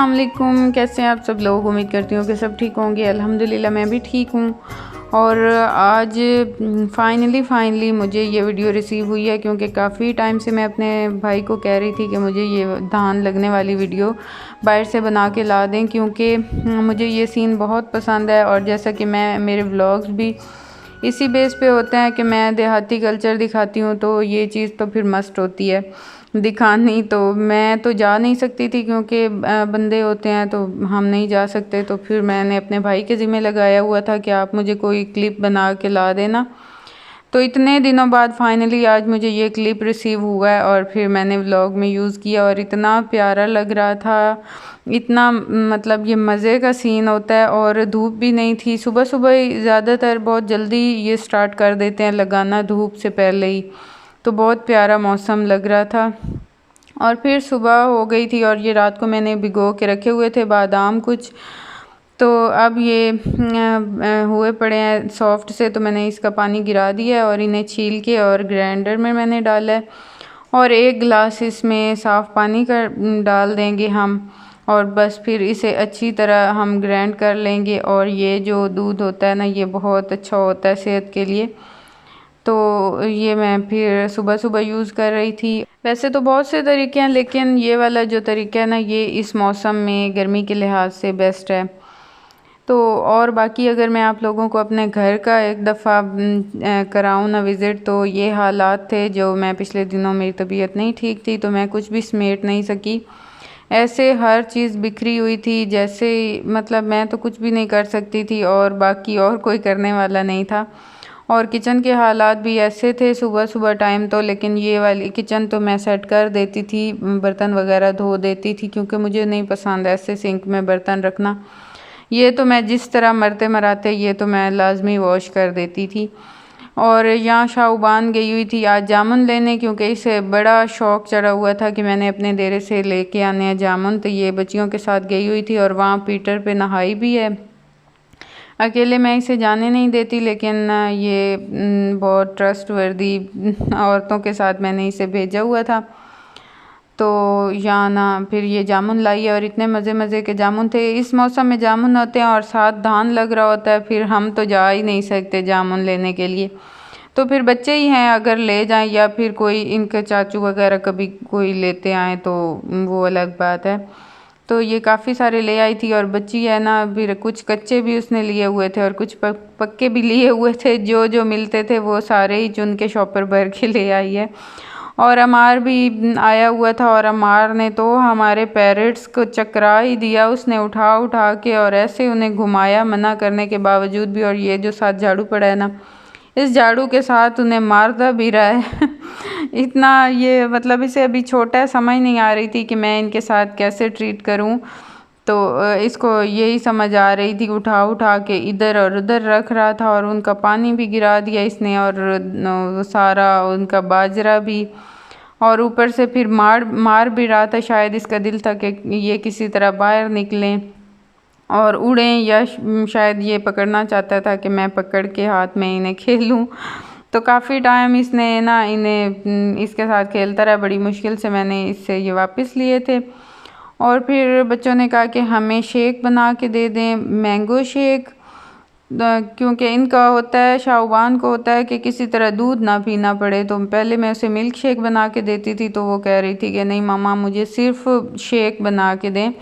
अस्सलाम वालेकुम। कैसे हैं आप सब लोग? उम्मीद करती हूँ कि सब ठीक होंगे। अल्हम्दुलिल्लाह मैं भी ठीक हूँ। और आज फाइनली मुझे ये वीडियो रिसीव हुई है, क्योंकि काफ़ी टाइम से मैं अपने भाई को कह रही थी कि मुझे ये धान लगने वाली वीडियो बाहर से बना के ला दें, क्योंकि मुझे ये सीन बहुत पसंद है। और जैसा कि मेरे व्लॉग्स भी इसी बेस पे होते हैं कि मैं देहाती कल्चर दिखाती हूँ, तो ये चीज़ तो फिर मस्ट होती है दिखानी। तो मैं तो जा नहीं सकती थी, क्योंकि बंदे होते हैं तो हम नहीं जा सकते। तो फिर मैंने अपने भाई के ज़िम्मे लगाया हुआ था कि आप मुझे कोई क्लिप बना के ला देना। तो इतने दिनों बाद फाइनली आज मुझे ये क्लिप रिसीव हुआ है, और फिर मैंने व्लॉग में यूज़ किया और इतना प्यारा लग रहा था। इतना मतलब ये मज़े का सीन होता है। और धूप भी नहीं थी, सुबह सुबह ही ज़्यादातर बहुत जल्दी ये स्टार्ट कर देते हैं लगाना, धूप से पहले ही। तो बहुत प्यारा मौसम लग रहा था। और फिर सुबह हो गई थी, और ये रात को मैंने भिगो के रखे हुए थे बादाम कुछ। तो अब ये हुए पड़े हैं सॉफ्ट से, तो मैंने इसका पानी गिरा दिया है और इन्हें छील के और ग्राइंडर में मैंने डाला है। और 1 गिलास इसमें साफ़ पानी का डाल देंगे हम, और बस फिर इसे अच्छी तरह हम ग्राइंड कर लेंगे। और ये जो दूध होता है ना, ये बहुत अच्छा होता है सेहत के लिए। तो ये मैं फिर सुबह सुबह यूज़ कर रही थी। वैसे तो बहुत से तरीके हैं, लेकिन ये वाला जो तरीका है ना, ये इस मौसम में गर्मी के लिहाज से बेस्ट है। तो और बाकी अगर मैं आप लोगों को अपने घर का एक दफ़ा कराऊँ ना विज़िट, तो ये हालात थे जो मैं पिछले दिनों, मेरी तबीयत नहीं ठीक थी तो मैं कुछ भी समेट नहीं सकी। ऐसे हर चीज़ बिखरी हुई थी, जैसे मतलब मैं तो कुछ भी नहीं कर सकती थी और बाकी और कोई करने वाला नहीं था। और किचन के हालात भी ऐसे थे सुबह सुबह टाइम तो, लेकिन ये वाली किचन तो मैं सेट कर देती थी, बर्तन वगैरह धो देती थी, क्योंकि मुझे नहीं पसंद ऐसे सिंक में बर्तन रखना। ये तो मैं जिस तरह मरते मराते ये तो मैं लाजमी वॉश कर देती थी। और यहाँ शाहबान गई हुई थी आज जामुन लेने, क्योंकि इसे बड़ा शौक़ चढ़ा हुआ था कि मैंने अपने डेरे से लेके आने हैं जामुन। तो ये बच्चियों के साथ गई हुई थी, और वहाँ पीटर पे नहाई भी है। अकेले मैं इसे जाने नहीं देती, लेकिन ये बहुत ट्रस्टवर्दी औरतों के साथ मैंने इसे भेजा हुआ था। तो यहाँ ना फिर ये जामुन लाई है, और इतने मज़े मज़े के जामुन थे। इस मौसम में जामुन होते हैं और साथ धान लग रहा होता है, फिर हम तो जा ही नहीं सकते जामुन लेने के लिए। तो फिर बच्चे ही हैं, अगर ले जाएं या फिर कोई इनके चाचू वगैरह कभी कोई लेते आए तो वो अलग बात है। तो ये काफ़ी सारे ले आई थी, और बच्ची है ना, फिर कुछ कच्चे भी उसने लिए हुए थे और कुछ पक्के भी लिए हुए थे। जो जो मिलते थे वो सारे ही चुन के शॉपर भर के ले आई है। और अमार भी आया हुआ था, और अमार ने तो हमारे पैरेट्स को चकरा ही दिया, उसने उठा उठा के और ऐसे उन्हें घुमाया मना करने के बावजूद भी। और ये जो साथ झाड़ू पड़ा है ना, इस झाड़ू के साथ उन्हें मारता भी रहा है इतना ये मतलब इसे अभी छोटा है, समझ नहीं आ रही थी कि मैं इनके साथ कैसे ट्रीट करूं। तो इसको यही समझ आ रही थी, उठा उठा के इधर और उधर रख रहा था, और उनका पानी भी गिरा दिया इसने, और सारा उनका बाजरा भी। और ऊपर से फिर मार भी रहा था। शायद इसका दिल था कि ये किसी तरह बाहर निकलें और उड़ें, या शायद ये पकड़ना चाहता था कि मैं पकड़ के हाथ में इन्हें खेलूं। तो काफ़ी टाइम इसने ना इन्हें इसके साथ खेलता रहा। बड़ी मुश्किल से मैंने इससे ये वापस लिए थे। और फिर बच्चों ने कहा कि हमें शेक बना के दे दें, मैंगो शेक, क्योंकि इनका होता है, शाहबान को होता है कि किसी तरह दूध ना पीना पड़े। तो पहले मैं उसे मिल्क शेक बना के देती थी, तो वो कह रही थी कि नहीं मामा मुझे सिर्फ शेक बना के दें।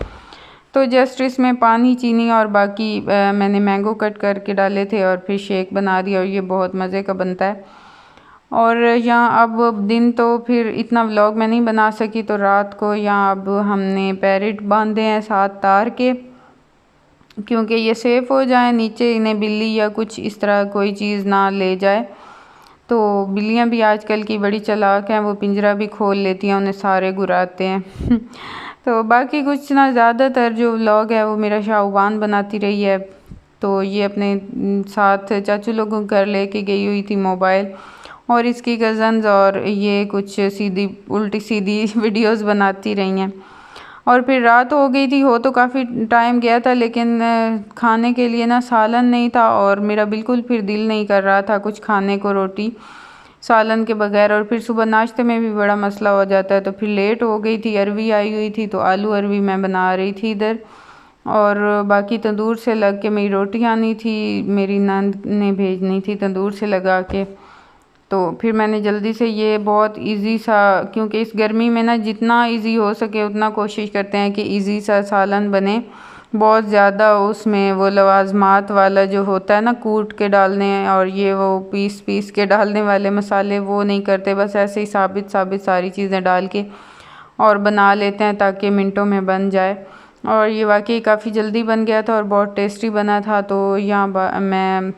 तो जस्ट इसमें पानी, चीनी और बाकी मैंने मैंगो कट करके डाले थे, और फिर शेक बना दिया, और ये बहुत मज़े का बनता है। और यहाँ अब दिन तो फिर इतना व्लॉग मैं नहीं बना सकी, तो रात को यहाँ अब हमने पैरेट बांधे हैं 7 तार के, क्योंकि ये सेफ़ हो जाए, नीचे इन्हें बिल्ली या कुछ इस तरह कोई चीज़ ना ले जाए। तो बिल्लियाँ भी आजकल की बड़ी चालाक हैं, वो पिंजरा भी खोल लेती हैं, उन्हें सारे घुराते हैं तो बाकी कुछ ना, ज़्यादातर जो व्लॉग है वो मेरा शाहबान बनाती रही है। तो ये अपने साथ चाचू लोगों के घर लेके गई हुई थी मोबाइल, और इसकी कज़न्स, और ये कुछ सीधी उल्टी सीधी वीडियोस बनाती रही हैं। और फिर रात हो गई थी, हो तो काफ़ी टाइम गया था, लेकिन खाने के लिए ना सालन नहीं था, और मेरा बिल्कुल फिर दिल नहीं कर रहा था कुछ खाने को, रोटी। सालन के बगैर। और फिर सुबह नाश्ते में भी बड़ा मसला हो जाता है, तो फिर लेट हो गई थी। अरवी आई हुई थी तो आलू अरवी मैं बना रही थी इधर, और बाकी तंदूर से लग के मेरी रोटी आनी थी, मेरी नंद ने भेजनी थी तंदूर से लगा के। तो फिर मैंने जल्दी से ये बहुत इजी सा, क्योंकि इस गर्मी में ना जितना इजी हो सके उतना कोशिश करते हैं कि इजी सा सालन बने। बहुत ज़्यादा उसमें वो लवाजमात वाला जो होता है ना, कूट के डालने और ये वो पीस पीस के डालने वाले मसाले वो नहीं करते, बस ऐसे ही साबित साबित सारी चीज़ें डाल के और बना लेते हैं ताकि मिनटों में बन जाए। और ये वाकई काफ़ी जल्दी बन गया था और बहुत टेस्टी बना था। तो यहाँ मैं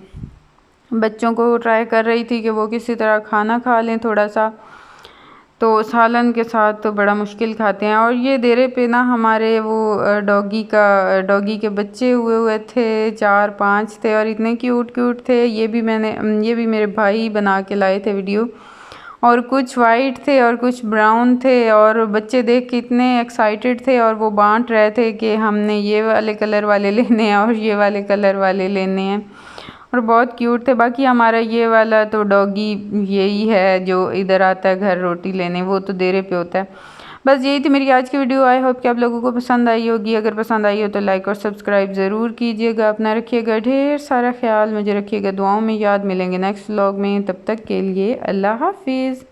बच्चों को ट्राई कर रही थी कि वो किसी तरह खाना खा लें थोड़ा सा, तो सालन के साथ तो बड़ा मुश्किल खाते हैं। और ये देरे पे ना हमारे वो डॉगी के बच्चे हुए हुए थे, 4-5 थे और इतने क्यूट क्यूट थे। ये भी मेरे भाई बना के लाए थे वीडियो, और कुछ वाइट थे और कुछ ब्राउन थे, और बच्चे देख के इतने एक्साइटेड थे और वो बांट रहे थे कि हमने ये वाले कलर वाले लेने हैं और ये वाले कलर वाले लेने हैं, और बहुत क्यूट थे। बाकी हमारा ये वाला तो डॉगी यही है जो इधर आता है घर रोटी लेने, वो तो देरे पे होता है। बस यही थी मेरी आज की वीडियो। आई होप कि आप लोगों को पसंद आई होगी। अगर पसंद आई हो तो लाइक और सब्सक्राइब ज़रूर कीजिएगा। अपना रखिएगा ढेर सारा ख्याल, मुझे रखिएगा दुआओं में याद। मिलेंगे नेक्स्ट व्लॉग में, तब तक के लिए अल्लाह हाफिज़।